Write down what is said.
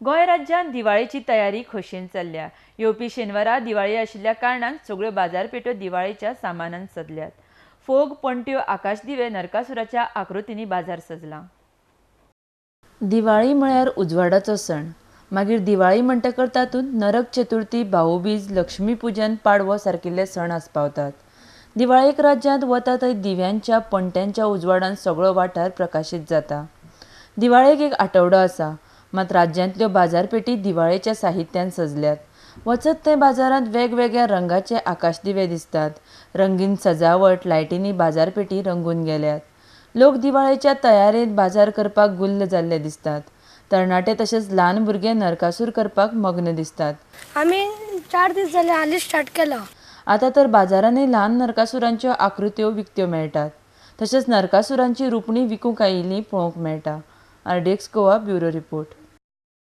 गोंय राज्यांत दिवाळेची तयारी खोशेन चल्ल्या। येवपी शेनवारा दिवाळी आशिल्ल्या कारणान सगळ्यो बाजारपेठो दिवाळेच्या सामानान सजल्यात। फोग, पणट्यो, आकाशदिवे, नरकासुराच्या आकृतींनी बाजार सजला। दिवाळी म्हळ्यार उजवाडाचो सण। मागीर दिवाळी म्हणटकर तातूंत नरक चतुर्थी, भाऊबीज, लक्ष्मीपूजन, पाडवो सारकिल्ले सण आस्पावतात। दिवाळेक राज्यांत वता थंय दिव्यांच्या पणट्यांच्या उजवाडान सगळो वाठार प्रकाशीत जाता। दिवाळेक एक आठवडो आसा, मात राज्यांतल्यो बाजारपेठी दिवाळेच्या साहित्यान सजल्यात। वचत थंय बाजारांत वेगवेगळ्या रंगाचे आकाशदिवे दिसतात। रंगीन सजावट, लायटींनी बाजारपेठी रंगून गेल्यात। लोक दिवाळेच्या तयारेंत बाजार करपाक गुल्ल जाल्ले दिसतात। तरणाटे तशेंच ल्हान भुरगे नरकासूर करपाक मग्न दिसतात। आमी 4 दीस जाले हालीं स्टार्ट केला। आतां तर बाजारांनी ल्हान नरकासुरांच्यो आकृत्यो विकत्यो मेळटात। तशेंच नरकासुरांची रुपणी विकूंक आयिल्लीं पळोवंक मेळटा। RDX Goa bureau report.